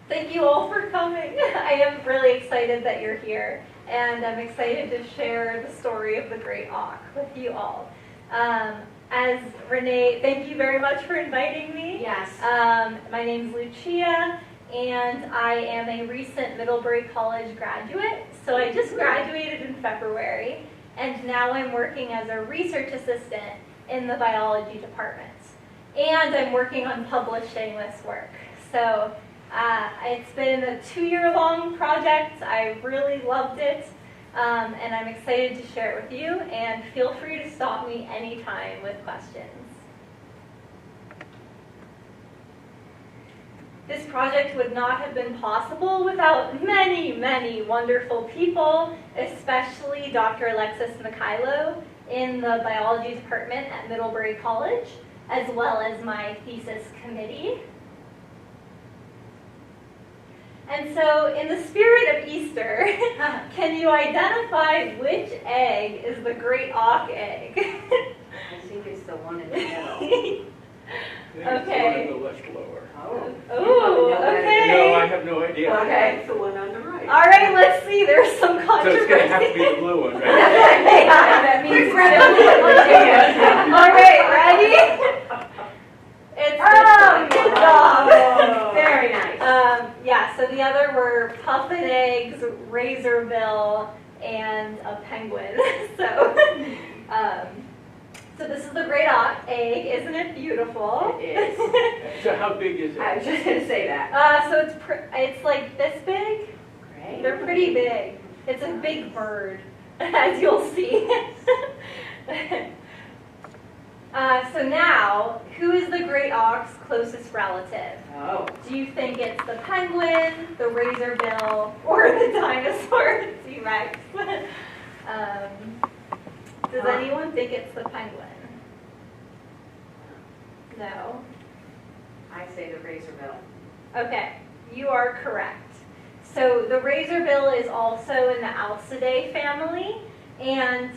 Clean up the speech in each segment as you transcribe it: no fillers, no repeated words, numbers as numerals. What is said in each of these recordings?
Thank you all for coming. I am really excited that you're here, and I'm excited to share the story of the Great Auk with you all. As Renee, thank you very much for inviting me. Yes. My name's Lucia, and I am a recent Middlebury College graduate. So I just graduated in February, and now I'm working as a research assistant in the biology department. And I'm working on publishing this work. So it's been a 2-year-long project. I really loved it, and I'm excited to share it with you. And feel free to stop me anytime with questions. This project would not have been possible without many, many wonderful people, especially Dr. Alexis Mikhailo in the biology department at Middlebury College, as well as my thesis committee. And so, in the spirit of Easter, can you identify which egg is the Great Auk egg? I think it's the one in the middle. Okay. It's the one in the left lower. Oh, okay. No, I have no idea. Okay, it's the one on the right. All right, let's see. There's some So controversy. it's going to have to be the blue one, right? That means All right, ready? It's good job. Very nice. Yeah, so the other were puffin eggs, razorbill, and a penguin. So this is the Great Auk egg. Isn't it beautiful? It is. So how big is it? I was just going to say that. So it's like this big. Great. They're pretty big. It's a big bird, as you'll see. So now, who is the Great Auk's closest relative? Oh. Do you think it's the penguin, the razorbill, or the dinosaur, the T-Rex? Does anyone think it's the penguin? No. I say the razorbill. Okay, you are correct. So the razorbill is also in the Alcidae family, and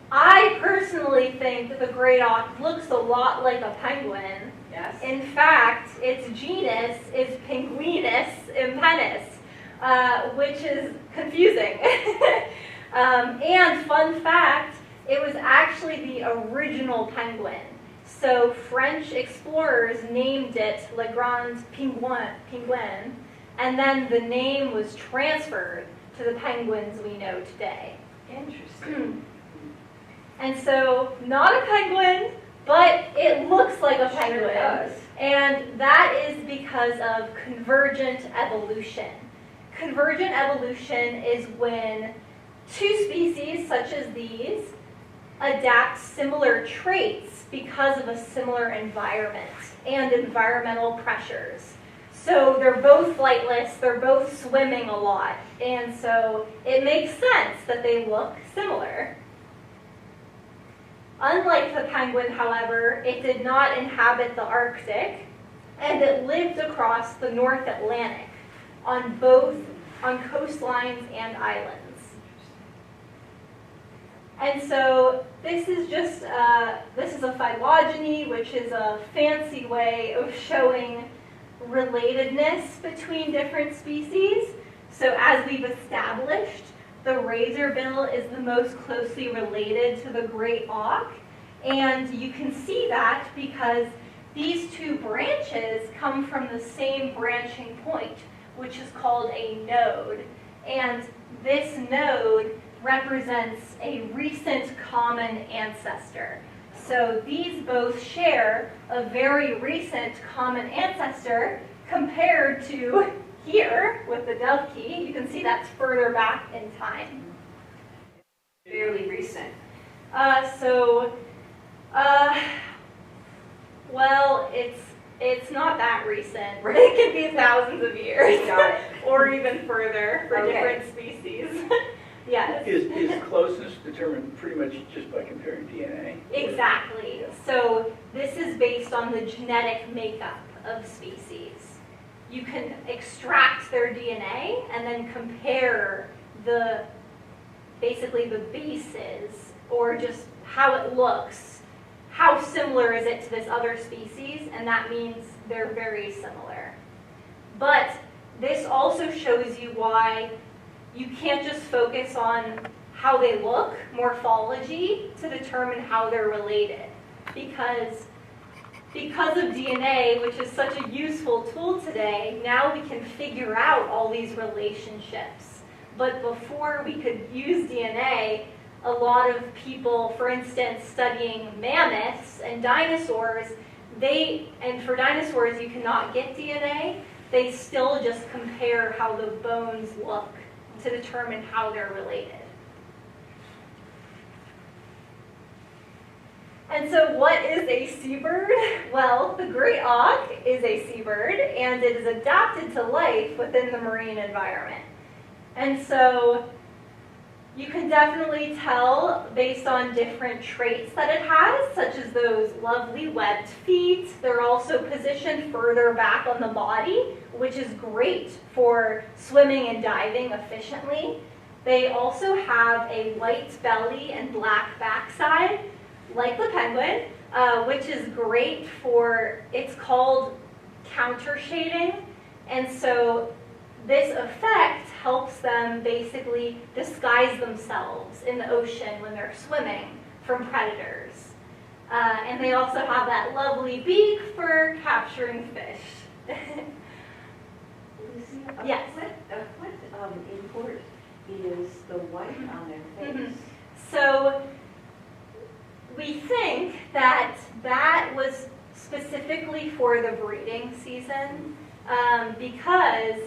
I personally think that the Great Auk looks a lot like a penguin. Yes. In fact, its genus is Pinguinus impennis, which is confusing. And fun fact, it was actually the original penguin. So French explorers named it Le Grand Pinguin, and then the name was transferred to the penguins we know today. Interesting. And so, not a penguin, but it looks like a penguin. Sure does. And that is because of convergent evolution. Convergent evolution is when two species, such as these, adapt similar traits because of a similar environment and environmental pressures. So they're both flightless, they're both swimming a lot, and so it makes sense that they look similar. Unlike the penguin, however, it did not inhabit the Arctic, and it lived across the North Atlantic on coastlines and islands. And so this is a phylogeny, which is a fancy way of showing relatedness between different species. So as we've established, the razorbill is the most closely related to the Great Auk, and you can see that because these two branches come from the same branching point, which is called a node, and this node represents a recent common ancestor. So these both share a very recent common ancestor compared to here with the dove key. You can see that's further back in time. Fairly recent. Well, it's not that recent. It can be thousands of years. Got it. Or even further for Okay. different species. Yes. Is closeness determined pretty much just by comparing DNA? Exactly. So this is based on the genetic makeup of species. You can extract their DNA and then compare basically the bases, or just how it looks. How similar is it to this other species? And that means they're very similar. But this also shows you why you can't just focus on how they look, morphology, to determine how they're related. Because of DNA, which is such a useful tool today, now we can figure out all these relationships. But before we could use DNA, a lot of people, for instance, studying mammoths and dinosaurs, and for dinosaurs you cannot get DNA, they still just compare how the bones look to determine how they're related. And so what is a seabird? Well, the Great Auk is a seabird, and it is adapted to life within the marine environment. And so you can definitely tell based on different traits that it has, such as those lovely webbed feet. They're also positioned further back on the body, which is great for swimming and diving efficiently. They also have a white belly and black backside, like the penguin, which is great for, it's called counter shading. And so this effect helps them basically disguise themselves in the ocean when they're swimming from predators. And they also have that lovely beak for capturing fish. Lucia, Yes. What import is the white on their face? So we think that that was specifically for the breeding season, because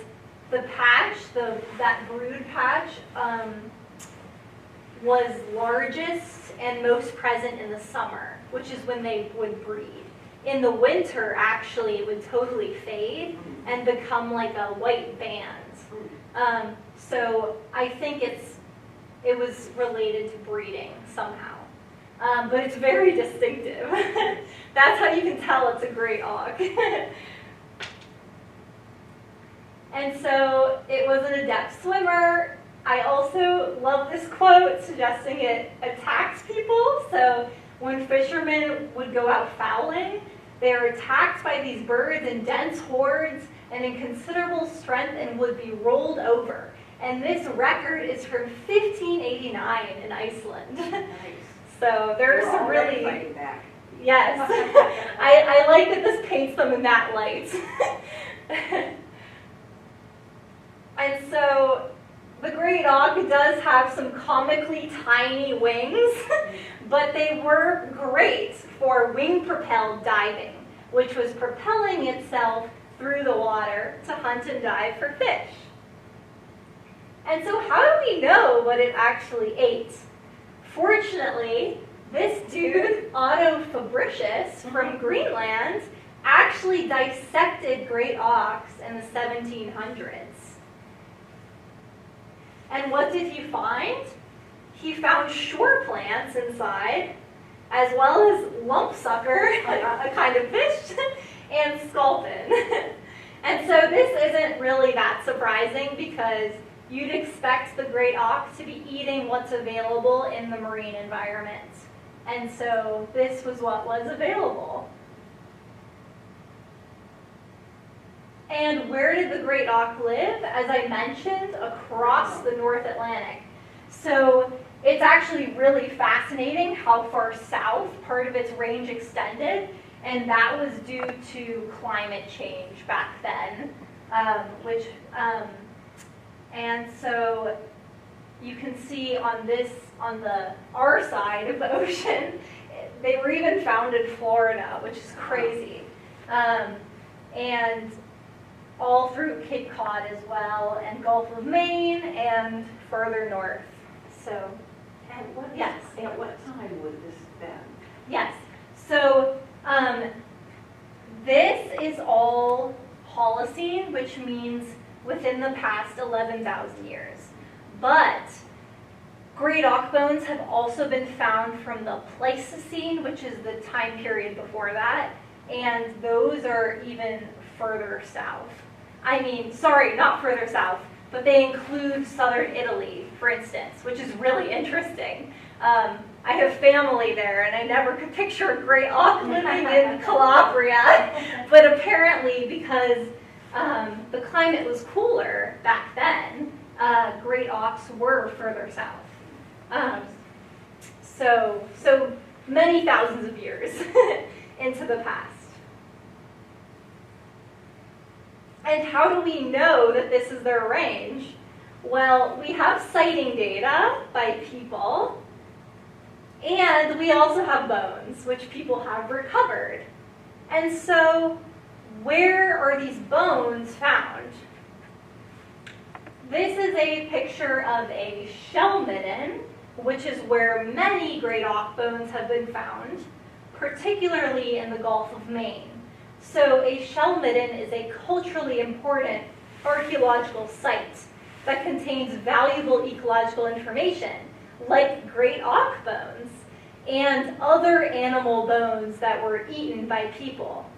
the patch, that brood patch, was largest and most present in the summer, which is when they would breed. In the winter, actually, it would totally fade and become like a white band. So I think it was related to breeding somehow. But it's very distinctive. That's how you can tell it's a Great Auk. And so it was an adept swimmer. I also love this quote suggesting it attacks people. So when fishermen would go out fouling, they are attacked by these birds in dense hordes and in considerable strength and would be rolled over. And this record is from 1589 in Iceland. Nice. So there's We're some already really, fighting back. yes. I like that this paints them in that light. And so the Great Auk does have some comically tiny wings, but they were great for wing-propelled diving, which was propelling itself through the water to hunt and dive for fish. And so how do we know what it actually ate? Fortunately, this dude, Otto Fabricius from Greenland, actually dissected Great Auks in the 1700s. And what did he find? He found shore plants inside, as well as lumpsucker, a kind of fish, and sculpin. And so this isn't really that surprising because you'd expect the Great Auk to be eating what's available in the marine environment. And so this was what was available. And where did the Great Auk live? As I mentioned, across the North Atlantic. So it's actually really fascinating how far south part of its range extended, and that was due to climate change back then, and so you can see on our side of the ocean, they were even found in Florida, which is crazy. And all through Cape Cod as well, and Gulf of Maine, and further north. So, At what time would this have been? yes. So, this is all Holocene, which means within the past 11,000 years. But Great Auk bones have also been found from the Pleistocene, which is the time period before that, and those are even further south. I mean, sorry, not further south, but they include southern Italy, for instance, which is really interesting. I have family there, and I never could picture a Great Auk living in Calabria, but apparently because the climate was cooler back then, great auks were further south. So many thousands of years into the past. And how do we know that this is their range? Well, we have sighting data by people, and we also have bones, which people have recovered. And so, where are these bones found? This is a picture of a shell midden, which is where many great auk bones have been found, particularly in the Gulf of Maine. So a shell midden is a culturally important archaeological site that contains valuable ecological information, like great auk bones and other animal bones that were eaten by people.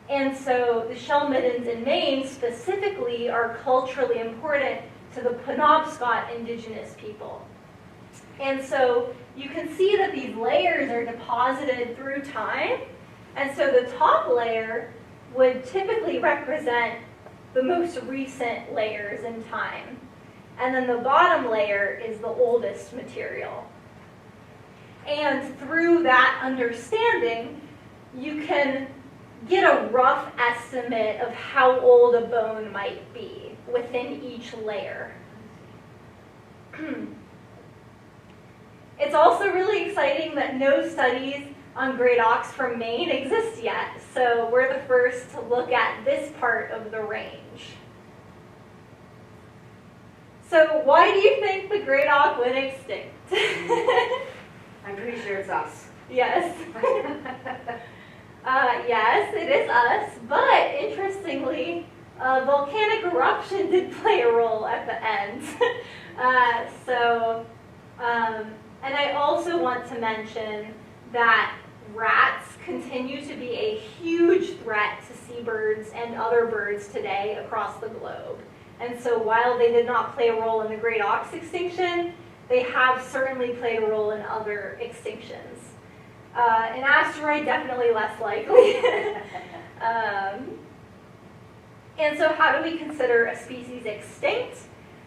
And so the shell middens in Maine specifically are culturally important to the Penobscot indigenous people. And so you can see that these layers are deposited through time. And so the top layer would typically represent the most recent layers in time. And then the bottom layer is the oldest material. And through that understanding, you can get a rough estimate of how old a bone might be within each layer. It's also really exciting that no studies on great auks from Maine exist yet, so we're the first to look at this part of the range. So why do you think the great auk went extinct? I'm pretty sure it's us. Yes. Yes, it is us, but interestingly, volcanic eruption did play a role at the end. And I also want to mention that rats continue to be a huge threat to seabirds and other birds today across the globe. And so while they did not play a role in the great auk's extinction, they have certainly played a role in other extinctions. An asteroid, definitely less likely. And so how do we consider a species extinct?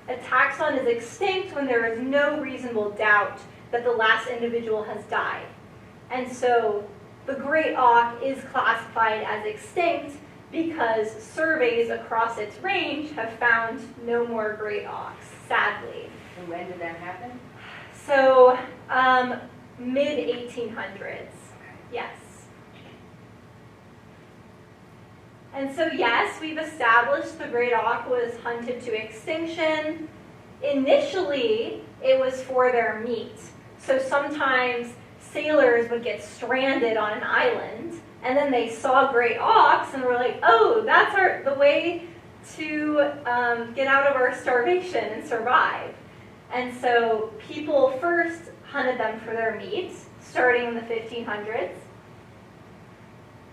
A taxon is extinct when there is no reasonable doubt that the last individual has died. And so the great auk is classified as extinct because surveys across its range have found no more great auks, sadly. And when did that happen? So mid-1800s, yes. And so yes, we've established the great auk was hunted to extinction. Initially, it was for their meat. So sometimes sailors would get stranded on an island, and then they saw great auks and were like, oh, that's the way to get out of our starvation and survive. And so people first hunted them for their meat, starting in the 1500s.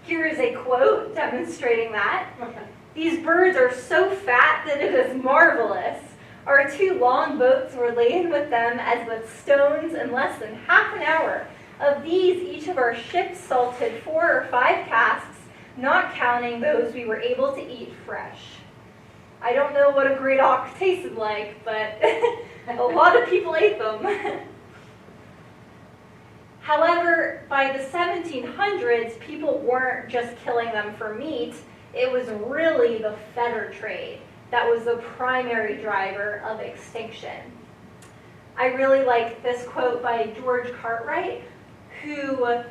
Here is a quote demonstrating that. These birds are so fat that it is marvelous. Our 2 long boats were laden with them as with stones in less than half an hour. Of these, each of our ships salted 4 or 5 casks, not counting those we were able to eat fresh. I don't know what a great auk tasted like, but a lot of people ate them. However, by the 1700s, people weren't just killing them for meat. It was really the feather trade that was the primary driver of extinction. I really like this quote by George Cartwright, who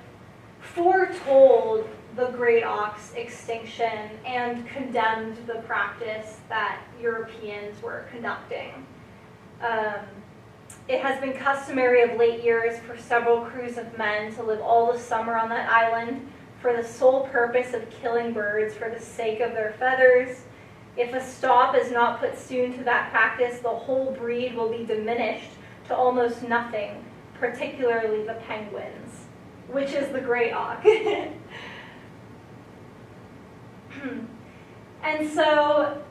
foretold the great auk's extinction and condemned the practice that Europeans were conducting. It has been customary of late years for several crews of men to live all the summer on that island for the sole purpose of killing birds for the sake of their feathers. If a stop is not put soon to that practice, the whole breed will be diminished to almost nothing, particularly the penguins, which is the great auk. And so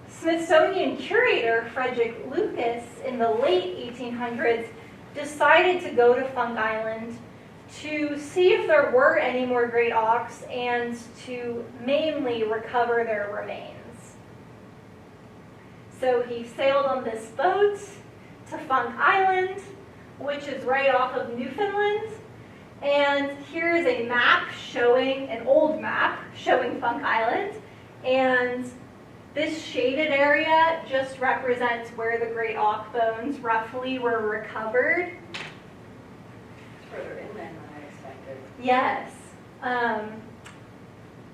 Smithsonian curator Frederick Lucas in the late 1800s decided to go to Funk Island to see if there were any more great auks and to mainly recover their remains. So he sailed on this boat to Funk Island, which is right off of Newfoundland. And here is a map showing, an old map showing Funk Island. And this shaded area just represents where the Great Auk bones roughly were recovered. It's further inland than I expected. Yes.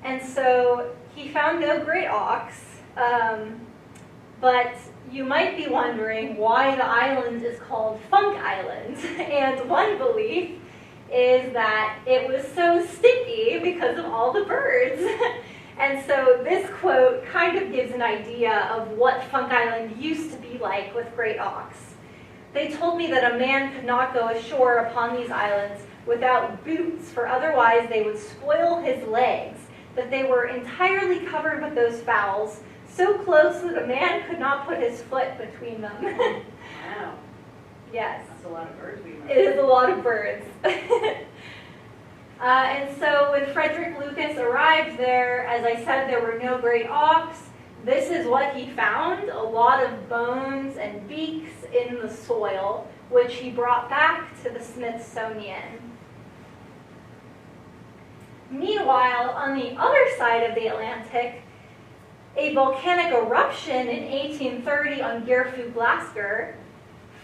And so he found no Great Auks, but you might be wondering why the island is called Funk Island. And one belief is that it was so sticky because of all the birds. And so this quote kind of gives an idea of what Funk Island used to be like with Great Auks. They told me that a man could not go ashore upon these islands without boots, for otherwise they would spoil his legs, that they were entirely covered with those fowls, so close that a man could not put his foot between them. Wow. Yes. That's a lot of birds we It is a lot of birds. And so when Frederick Lucas arrived there, as I said, there were no Great Auks. This is what he found, a lot of bones and beaks in the soil, which he brought back to the Smithsonian. Meanwhile, on the other side of the Atlantic, a volcanic eruption in 1830 on Geirfuglasker.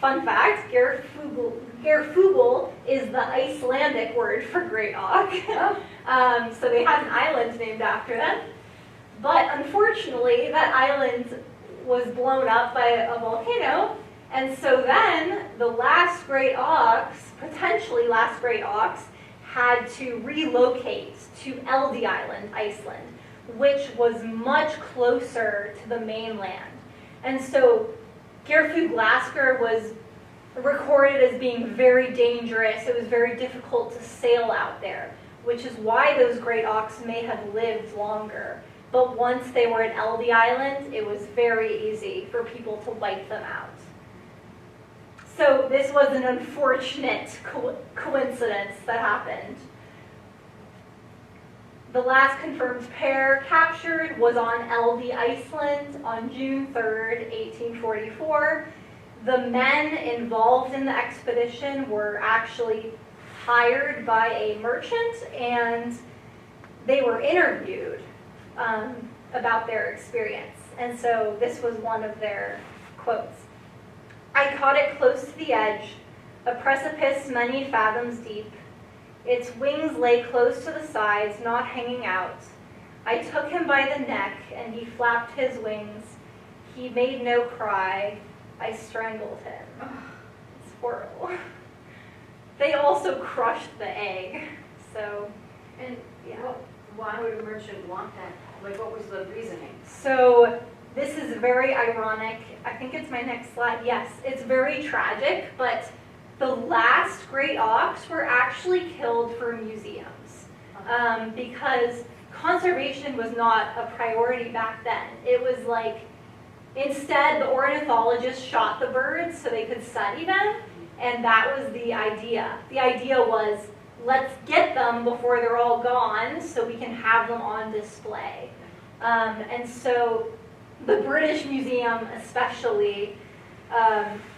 Fun fact, Geirfugl is the Icelandic word for Great Auk. So they had an island named after them. But unfortunately, that island was blown up by a volcano. And so then the last Great Auks, potentially last Great Auks, had to relocate to Eldey Island, Iceland, which was much closer to the mainland. And so Geirfuglasker was recorded as being very dangerous. It was very difficult to sail out there, which is why those Great Auks may have lived longer. But once they were at Eldey Island, it was very easy for people to wipe them out. So this was an unfortunate coincidence that happened. The last confirmed pair captured was on Eldey Iceland on June 3rd, 1844. The men involved in the expedition were actually hired by a merchant, and they were interviewed about their experience. And so this was one of their quotes. "I caught it close to the edge, a precipice many fathoms deep. Its wings lay close to the sides, not hanging out. I took him by the neck, and he flapped his wings. He made no cry. I strangled him." It's horrible. They also crushed the egg. So, And yeah. why would a merchant want that? Like, what was the reasoning? So this is very ironic. I think it's my next slide. Yes, it's very tragic, but the last Great Auks were actually killed for museums because conservation was not a priority back then. It was like, instead the ornithologists shot the birds so they could study them, and that was the idea. The idea was, let's get them before they're all gone so we can have them on display. And so the British Museum especially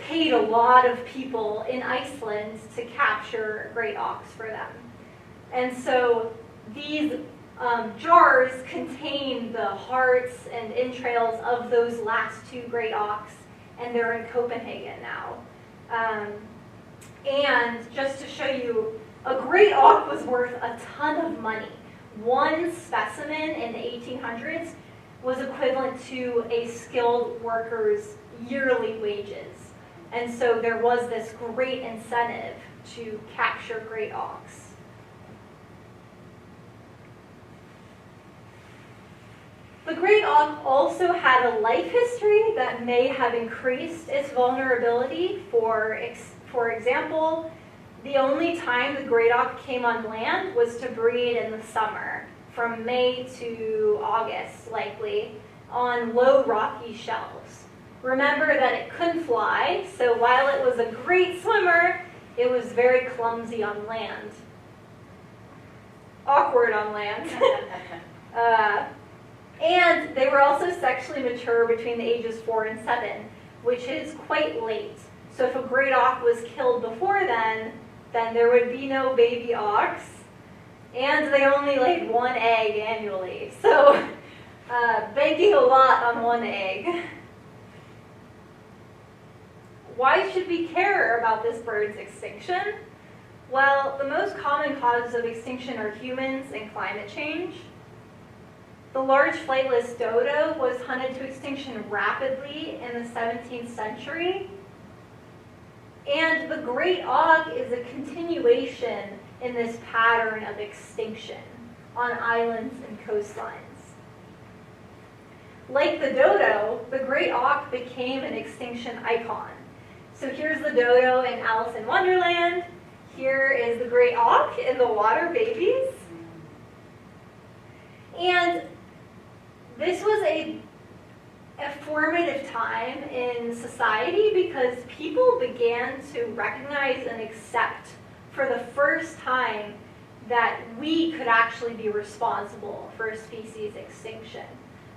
paid a lot of people in Iceland to capture Great Auks for them. And so these jars contain the hearts and entrails of those last two Great Auks, and they're in Copenhagen now. And just to show you, a Great Auk was worth a ton of money. One specimen in the 1800s was equivalent to a skilled worker's yearly wages. And so there was this great incentive to capture Great Auks. The Great Auk also had a life history that may have increased its vulnerability. For example, the only time the Great Auk came on land was to breed in the summer, from May to August likely, on low rocky shelves. Remember that it couldn't fly, so while it was a great swimmer, it was very clumsy on land. Awkward on land. And they were also sexually mature between the ages 4 and 7, which is quite late. So if a great auk was killed before then there would be no baby auks, and they only laid 1 egg annually. So banking a lot on 1 egg. Why should we care about this bird's extinction? Well, the most common causes of extinction are humans and climate change. The large flightless dodo was hunted to extinction rapidly in the 17th century. And the great auk is a continuation in this pattern of extinction on islands and coastlines. Like the dodo, the great auk became an extinction icon. So here's the dodo in Alice in Wonderland. Here is the great auk in the water babies. And this was a formative time in society because people began to recognize and accept for the first time that we could actually be responsible for a species extinction.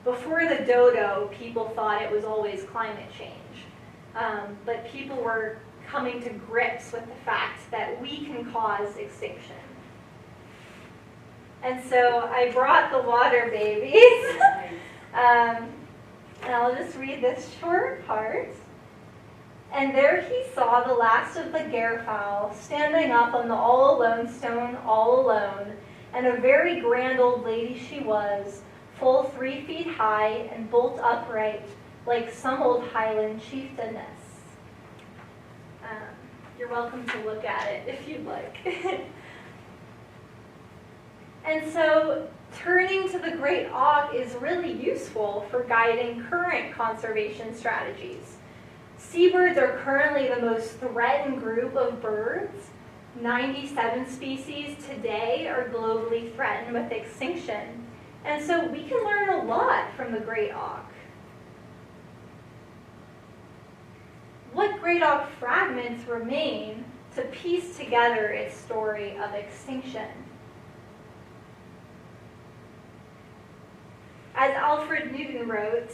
Before the dodo, people thought it was always climate change. But people were coming to grips with the fact that we can cause extinction. And so I brought the water babies. And I'll just read this short part. And there he saw the last of the gairfowl standing up on the all alone stone all alone, and a very grand old lady she was, full 3 feet high and bolt upright, like some old Highland chieftainess. You're welcome to look at it if you'd like. And so turning to the great auk is really useful for guiding current conservation strategies. Seabirds are currently the most threatened group of birds. 97 species today are globally threatened with extinction. And so we can learn a lot from the great auk. What great auk fragments remain to piece together its story of extinction? As Alfred Newton wrote,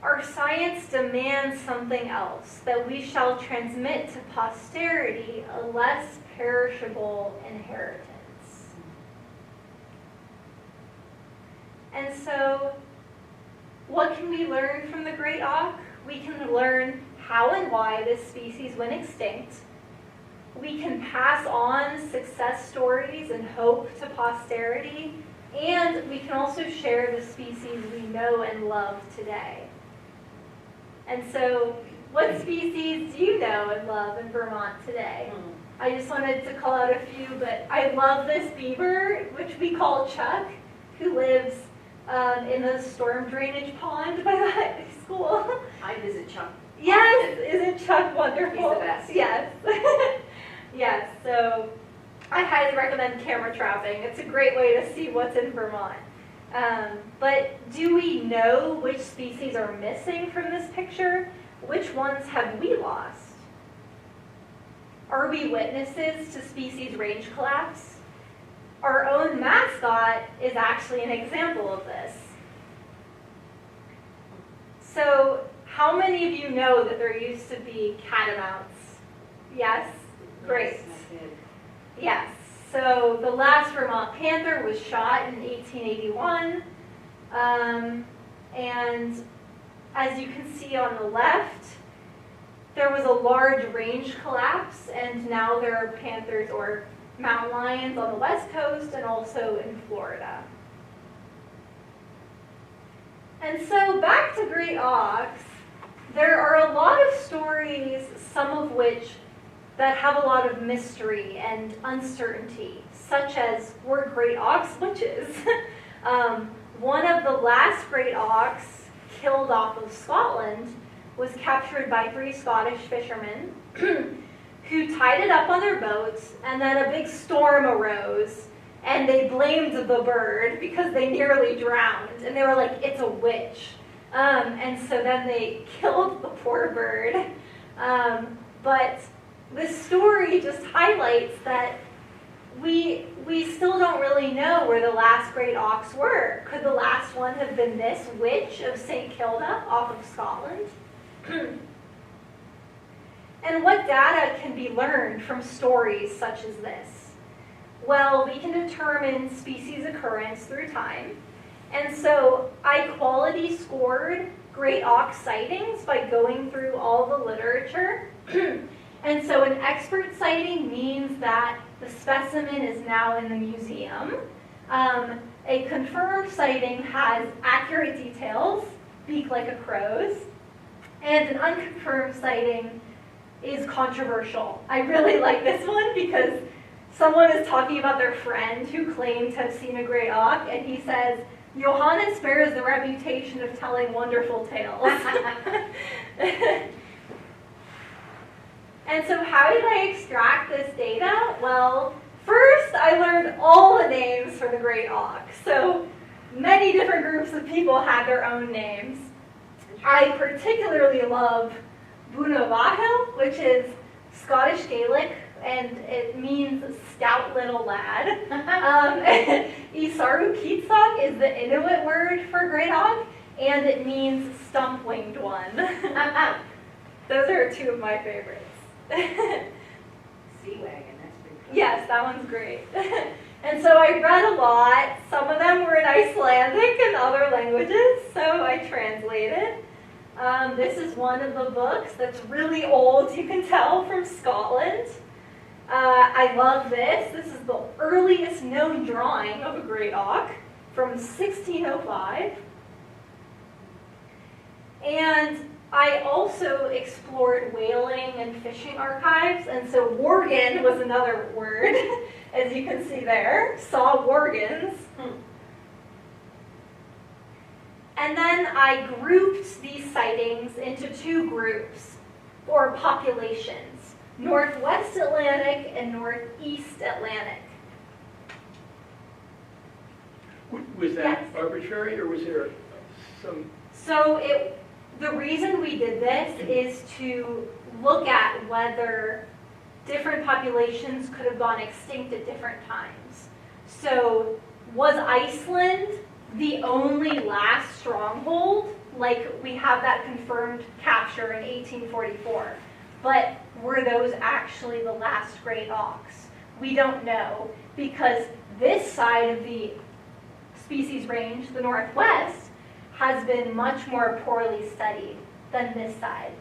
our science demands something else, that we shall transmit to posterity a less perishable inheritance. And so, what can we learn from the great auk? We can learn how and why this species went extinct. We can pass on success stories and hope to posterity. And we can also share the species we know and love today. And so, what species do you know and love in Vermont today? I just wanted to call out a few, but I love this beaver, which we call Chuck, who lives in the storm drainage pond by the high school. I visit Chuck. Yes, isn't Chuck wonderful? He's the best. Yes. Yes, so I highly recommend camera trapping. It's a great way to see what's in Vermont. But do we know which species are missing from this picture? Which ones have we lost? Are we witnesses to species range collapse? Our own mascot is actually an example of this. So, how many of you know that there used to be catamounts? Yes? Great. Yes, I did. Yes. So the last Vermont panther was shot in 1881. And as you can see on the left, there was a large range collapse, and now there are panthers or mountain lions on the west coast and also in Florida. And so back to great auks, there are a lot of stories, some of which that have a lot of mystery and uncertainty, such as were great auks witches? One of the last great auks killed off of Scotland was captured by 3 Scottish fishermen who tied it up on their boats, and then a big storm arose, and they blamed the bird because they nearly drowned, and they were like, it's a witch. And so then they killed the poor bird. But this story just highlights that we still don't really know where the last great auks were. Could the last one have been this witch of St. Kilda off of Scotland? And what data can be learned from stories such as this? Well, we can determine species occurrence through time. And so I quality scored great auk sightings by going through all the literature. And so an expert sighting means that the specimen is now in the museum. A confirmed sighting has accurate details, beak like a crow's, and an unconfirmed sighting is controversial. I really like this one because someone is talking about their friend who claimed to have seen a great auk, and he says, Johannes bears the reputation of telling wonderful tales. And so how did I extract this data? Well, first I learned all the names for the great auk. So many different groups of people had their own names. I particularly love Bunavahil, which is Scottish Gaelic, and it means stout little lad. Isaru Kitsak is the Inuit word for great auk, and it means stump-winged one. Those are two of my favorites. Sea wagon, that's pretty cool. Yes, that one's great. And so I read a lot. Some of them were in Icelandic and other languages, so I translated. This is one of the books that's really old, you can tell, from Scotland. I love this. This is the earliest known drawing of a great auk from 1605. And I also explored whaling and fishing archives, and so worgen was another word, as you can see there. Saw worgens. And then I grouped these sightings into two groups, or populations, Northwest Atlantic and Northeast Atlantic. Was that Yes. arbitrary, or was there some? So the reason we did this is to look at whether different populations could have gone extinct at different times. So was Iceland the only last stronghold? Like, we have that confirmed capture in 1844. But were those actually the last great auks? We don't know, because this side of the species range, the Northwest, has been much more poorly studied than this side.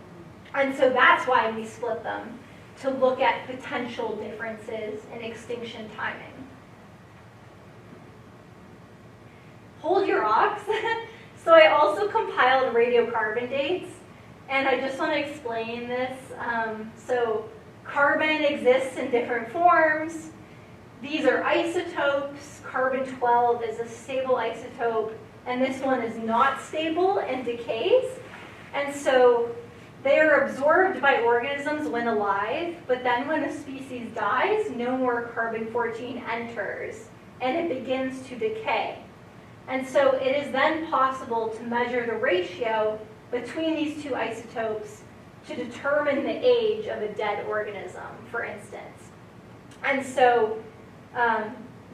And so that's why we split them, to look at potential differences in extinction timing. Hold your auks. So I also compiled radiocarbon dates, and I just want to explain this. So carbon exists in different forms. These are isotopes. Carbon-12 is a stable isotope, and this one is not stable and decays. And so they are absorbed by organisms when alive, but then when a species dies, no more carbon-14 enters, and it begins to decay. And so it is then possible to measure the ratio between these two isotopes to determine the age of a dead organism, for instance. And so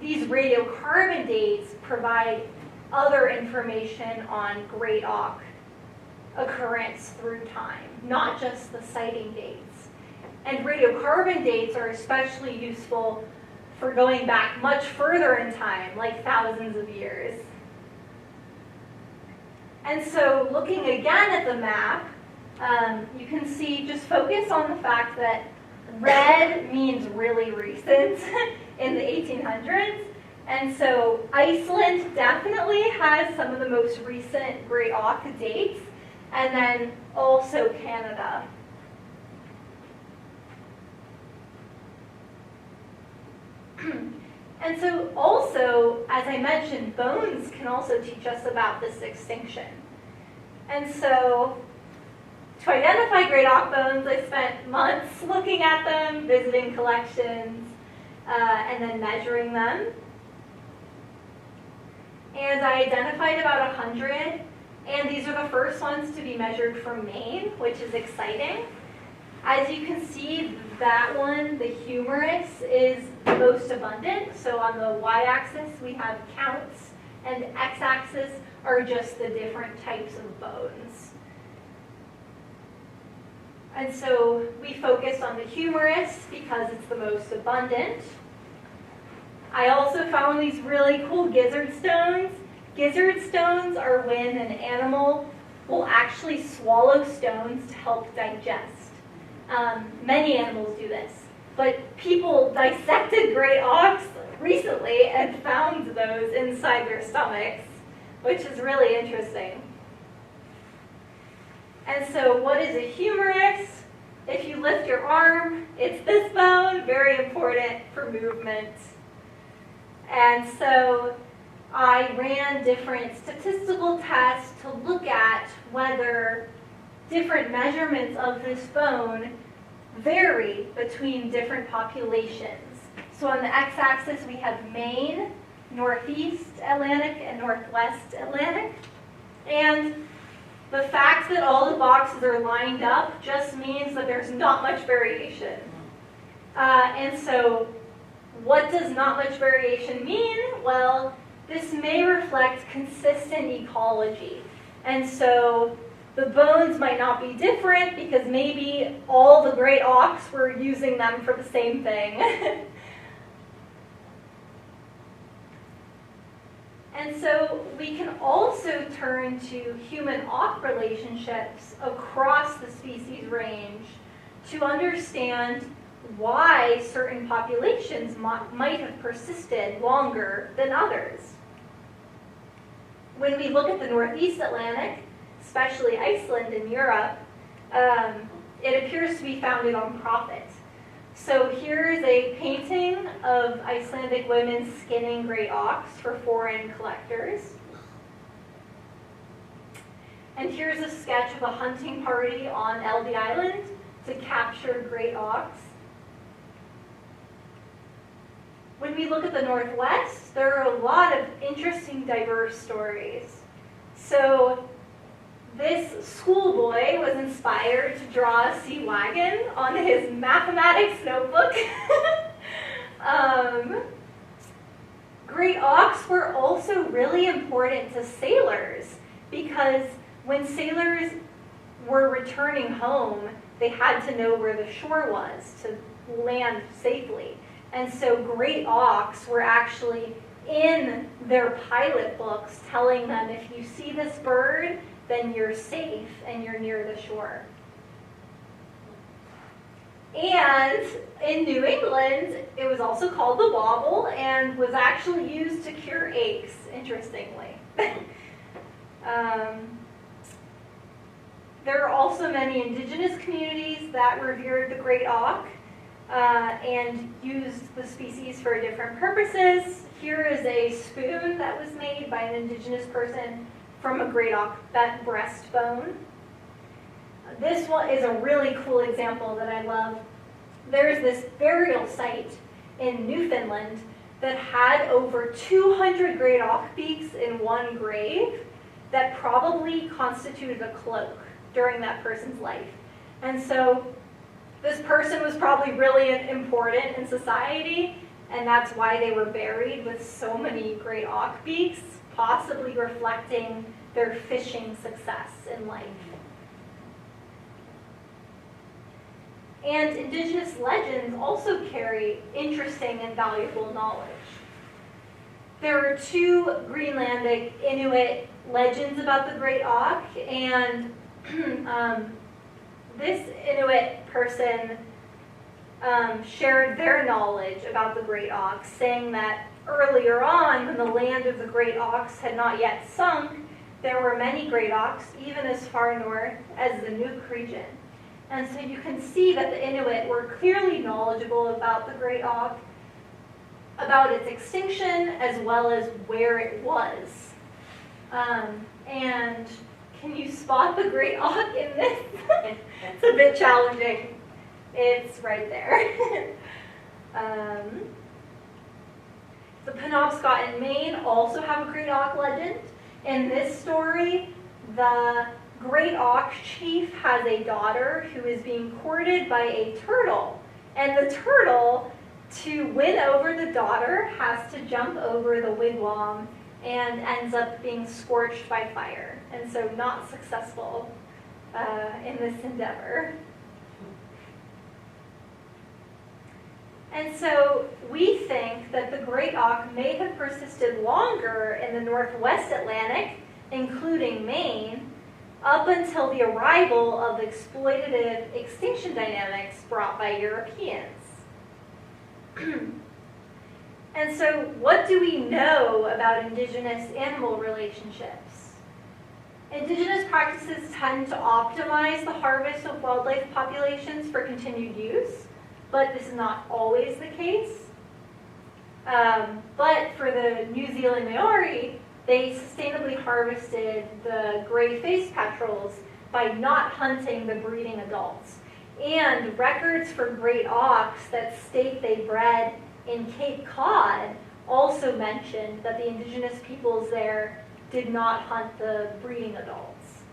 these radiocarbon dates provide other information on great auk occurrence through time, not just the sighting dates. And radiocarbon dates are especially useful for going back much further in time, like thousands of years. And so looking again at the map, you can see, just focus on the fact that red means really recent in the 1800s. And so Iceland definitely has some of the most recent great auk dates, and then also Canada. And so also, as I mentioned, bones can also teach us about this extinction. And so to identify great auk bones, I spent months looking at them, visiting collections, and then measuring them. And I identified about 100, and these are the first ones to be measured from Maine, which is exciting. As you can see, that one, the humerus, is the most abundant. So on the y-axis, we have counts, and x-axis are just the different types of bones. And so we focused on the humerus because it's the most abundant. I also found these really cool gizzard stones. Gizzard stones are when an animal will actually swallow stones to help digest. Many animals do this, but people dissected great auks recently and found those inside their stomachs, which is really interesting. And so what is a humerus? If you lift your arm, it's this bone, very important for movement. And so I ran different statistical tests to look at whether different measurements of this bone vary between different populations. So on the x-axis we have Maine, Northeast Atlantic, and Northwest Atlantic. And the fact that all the boxes are lined up just means that there's not much variation. And so what does not much variation mean? Well, this may reflect consistent ecology. And so the bones might not be different because maybe all the great auks were using them for the same thing. And so we can also turn to human-auk relationships across the species range to understand why certain populations might have persisted longer than others. When we look at the Northeast Atlantic, especially Iceland and Europe, it appears to be founded on profit. So here's a painting of Icelandic women skinning great auks for foreign collectors. And here's a sketch of a hunting party on Elbe Island to capture great auks. When we look at the Northwest, there are a lot of interesting, diverse stories. So this schoolboy was inspired to draw a sea wagon on his mathematics notebook. Great auks were also really important to sailors because when sailors were returning home, they had to know where the shore was to land safely. And so great auks were actually in their pilot books telling them, if you see this bird, then you're safe and you're near the shore. And in New England, it was also called the bauble and was actually used to cure aches, interestingly. There are also many indigenous communities that revered the great auk and used the species for different purposes. Here is a spoon that was made by an indigenous person from a great auk breastbone. This one is a really cool example that I love. There's this burial site in Newfoundland that had over 200 great auk beaks in one grave that probably constituted a cloak during that person's life. And so this person was probably really important in society, and that's why they were buried with so many great auk beaks, possibly reflecting their fishing success in life. And indigenous legends also carry interesting and valuable knowledge. There are two Greenlandic Inuit legends about the great auk, and this Inuit person shared their knowledge about the great auks, saying that earlier on, when the land of the great auks had not yet sunk, there were many great auks, even as far north as the Nuuk region. And so you can see that the Inuit were clearly knowledgeable about the great auk, about its extinction, as well as where it was. And can you spot the great auk in this? It's a bit challenging. It's right there. The Penobscot in Maine also have a great auk legend. In this story, the Great Auk chief has a daughter who is being courted by a turtle. And the turtle, to win over the daughter, has to jump over the wigwam and ends up being scorched by fire. And so not successful in this endeavor. And so we think that the Great Auk may have persisted longer in the Northwest Atlantic, including Maine, up until the arrival of exploitative extinction dynamics brought by Europeans. And so what do we know about indigenous animal relationships? Indigenous practices tend to optimize the harvest of wildlife populations for continued use, but this is not always the case. But for the New Zealand Maori, they sustainably harvested the gray-faced petrels by not hunting the breeding adults. And records for great auks that state they bred in Cape Cod also mentioned that the indigenous peoples there did not hunt the breeding adults.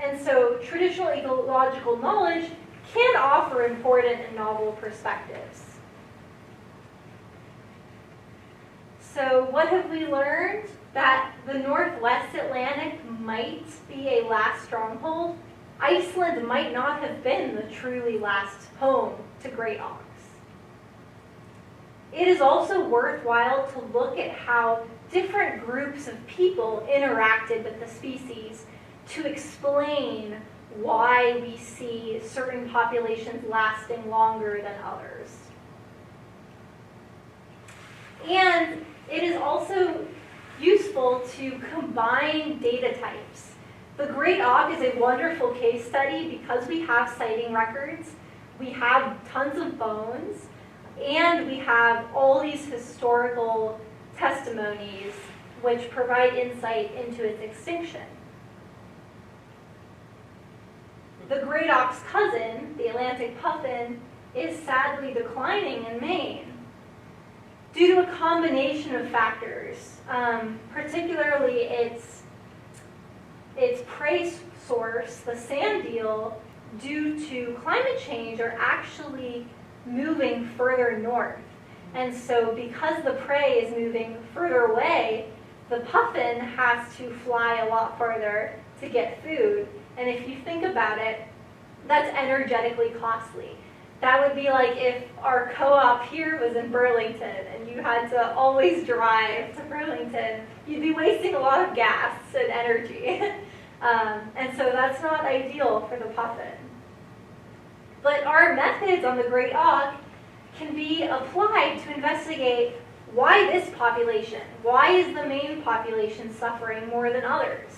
And so traditional ecological knowledge can offer important and novel perspectives. So what have we learned? That the Northwest Atlantic might be a last stronghold. Iceland might not have been the truly last home to great auks. It is also worthwhile to look at how different groups of people interacted with the species to explain why we see certain populations lasting longer than others. And it is also useful to combine data types. The Great Auk is a wonderful case study because we have sighting records, we have tons of bones, and we have all these historical testimonies which provide insight into its extinction. The Great Auk's cousin, the Atlantic puffin, is sadly declining in Maine due to a combination of factors, particularly its prey source, the sand eel, due to climate change, are actually moving further north. And so because the prey is moving further away, the puffin has to fly a lot farther to get food. And if you think about it, that's energetically costly. That would be like if our co-op here was in Burlington and you had to always drive to Burlington, you'd be wasting a lot of gas and energy. And so that's not ideal for the puffin. But our methods on the Great Auk can be applied to investigate why this population, why is the Maine population suffering more than others?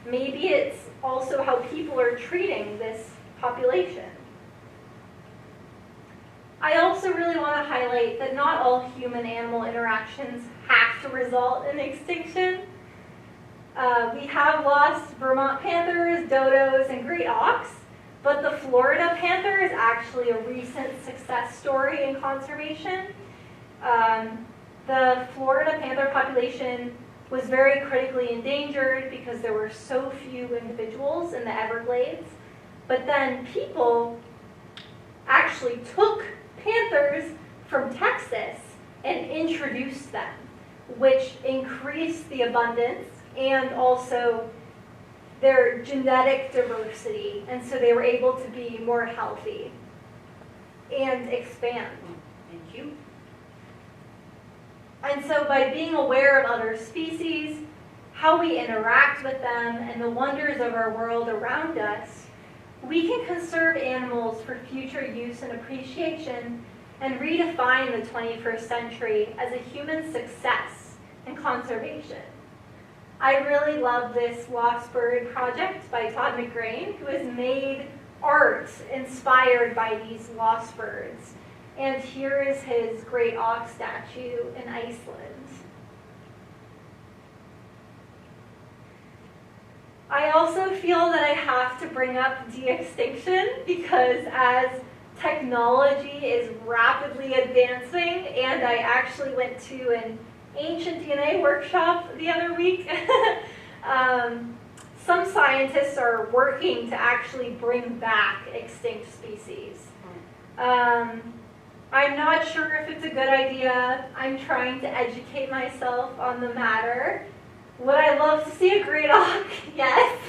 Maybe it's also how people are treating this population. I also really want to highlight that not all human-animal interactions have to result in extinction. We have lost Vermont panthers, dodos, and great auks, but the Florida panther is actually a recent success story in conservation. The Florida panther population was very critically endangered because there were so few individuals in the Everglades. But then people actually took panthers from Texas and introduced them, which increased the abundance and also their genetic diversity. And so they were able to be more healthy and expand. Thank you. And so by being aware of other species, how we interact with them, and the wonders of our world around us, we can conserve animals for future use and appreciation and redefine the 21st century as a human success in conservation. I really love this Lost Bird project by Todd McGrain, who has made art inspired by these lost birds. And here is his Great Auk statue in Iceland. I also feel that I have to bring up de-extinction because as technology is rapidly advancing, and I actually went to an ancient DNA workshop the other week, some scientists are working to actually bring back extinct species. I'm not sure if it's a good idea. I'm trying to educate myself on the matter. Would I love to see a great auk? Yes.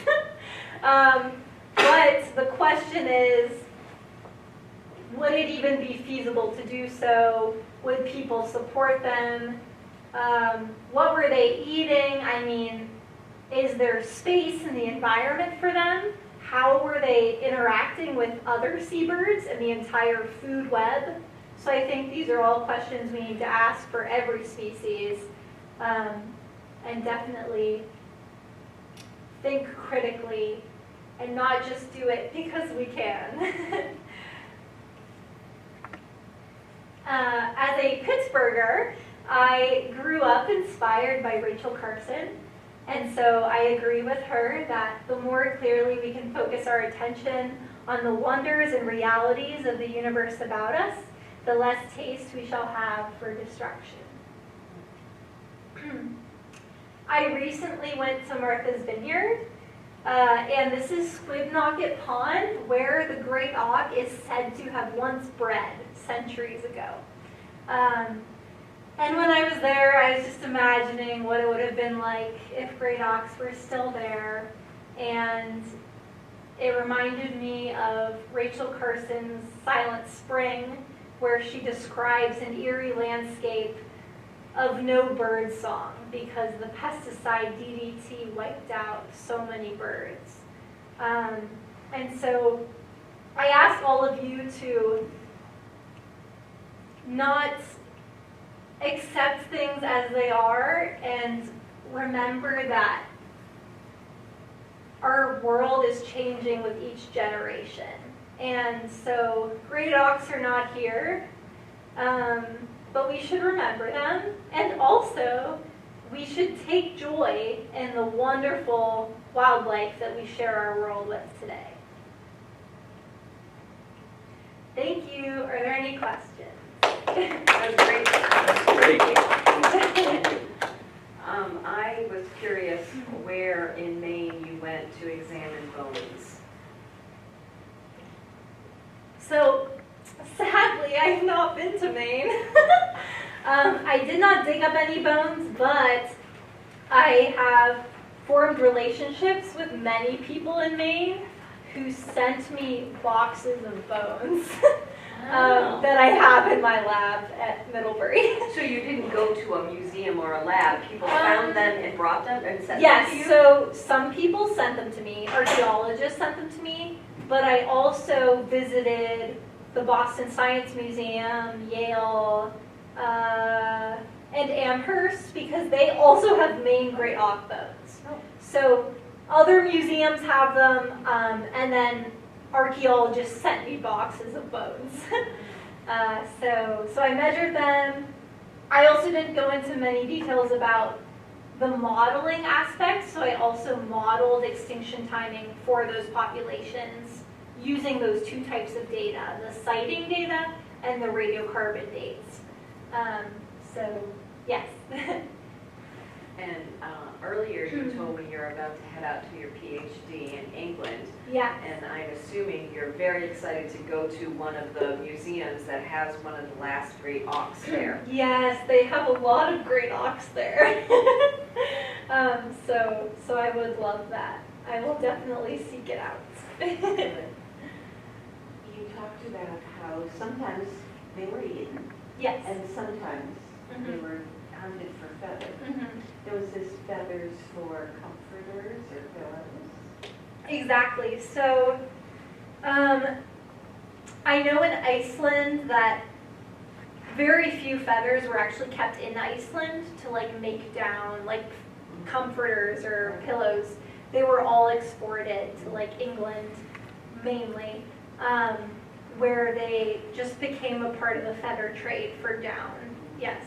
But the question is, would it even be feasible to do so? Would people support them? What were they eating? I mean, is there space in the environment for them? How were they interacting with other seabirds and the entire food web? So I think these are all questions we need to ask for every species, and definitely think critically and not just do it because we can. As a Pittsburgher, I grew up inspired by Rachel Carson, and so I agree with her that the more clearly we can focus our attention on the wonders and realities of the universe about us, the less taste we shall have for destruction. I recently went to Martha's Vineyard, and this is Squidnocket Pond, where the Great Auk is said to have once bred centuries ago. And when I was there, I was just imagining what it would have been like if great auks were still there. And it reminded me of Rachel Carson's Silent Spring, where she describes an eerie landscape of no bird song because the pesticide DDT wiped out so many birds. And so I ask all of you to not accept things as they are and remember that our world is changing with each generation. And so great auks are not here, but we should remember them. And also, we should take joy in the wonderful wildlife that we share our world with today. Thank you. Are there any questions? That was great. Great. I was curious where in Maine you went to examine bones. So, sadly, I have not been to Maine. I did not dig up any bones, but I have formed relationships with many people in Maine who sent me boxes of bones that I have in my lab at Middlebury. So you didn't go to a museum or a lab. People found them and brought them and sent them to Yes, you? so some people sent them to me. Archaeologists sent them to me. But I also visited the Boston Science Museum, Yale, and Amherst because they also have Maine Great Auk bones. Oh. So other museums have them, and then archaeologists sent me boxes of bones. So I measured them. I also didn't go into many details about the modeling aspect, so I also modeled extinction timing for those populations using those two types of data, the sighting data and the radiocarbon dates. So, yes. And earlier you told me you're about to head out to your PhD in England. Yeah. And I'm assuming you're very excited to go to one of the museums that has one of the last great auks there. Yes, they have a lot of great auks there. So I would love that. I will definitely seek it out. You talked about how sometimes they were eaten Yes. and sometimes they were hunted for feathers. There was this feathers for comforters or pillows. Exactly. So I know in Iceland that very few feathers were actually kept in Iceland to like make down like comforters or pillows. They were all exported to like England mainly, where they just became a part of the feather trade for down. Yes.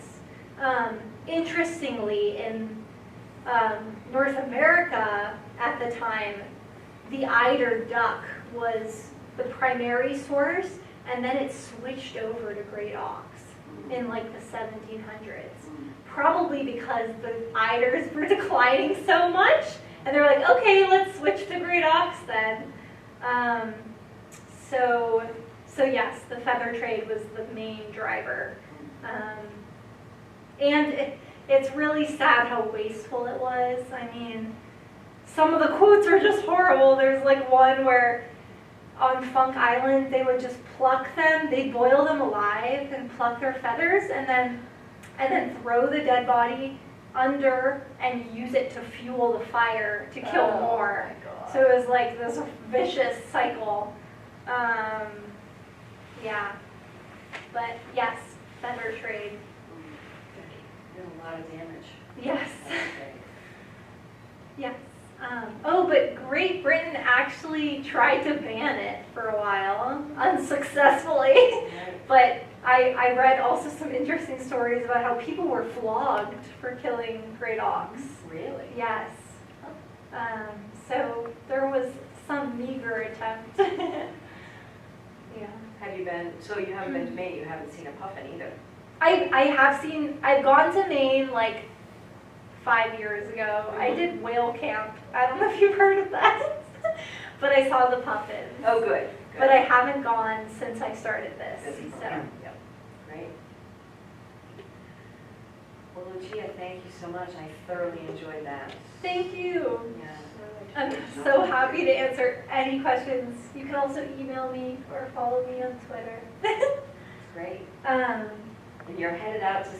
Interestingly, in North America at the time, the eider duck was the primary source, and then it switched over to great auks in like the 1700s. Probably because the eiders were declining so much, And they're like, okay, let's switch to Great Auks then. So yes, the feather trade was the main driver. And it's really sad how wasteful it was. I mean, some of the quotes are just horrible. There's like one where on Funk Island, they would just pluck them, they'd boil them alive and pluck their feathers and then throw the dead body under and use it to fuel the fire to kill more. My God. So it was like this vicious cycle. Yeah. But yes, feather trade. Did a lot of damage. Yes. Okay. Yes. Oh, but Great Britain actually tried to ban it for a while, unsuccessfully. Right. But I read also some interesting stories about how people were flogged for killing Great Auks. Really? Yes. So there was some meager attempt. Yeah. Have you been, so you haven't been to Maine, you haven't seen a puffin either? I've gone to Maine like 5 years ago. I did whale camp. I don't know if you've heard of that, but I saw the puffins. Oh, good. But I haven't gone since I started this. So. Yep. Great. Well, Lucia, thank you so much. I thoroughly enjoyed that. Thank you. Yeah. I'm so happy to answer any questions. You can also email me or follow me on Twitter. Great. Um, And you're headed out to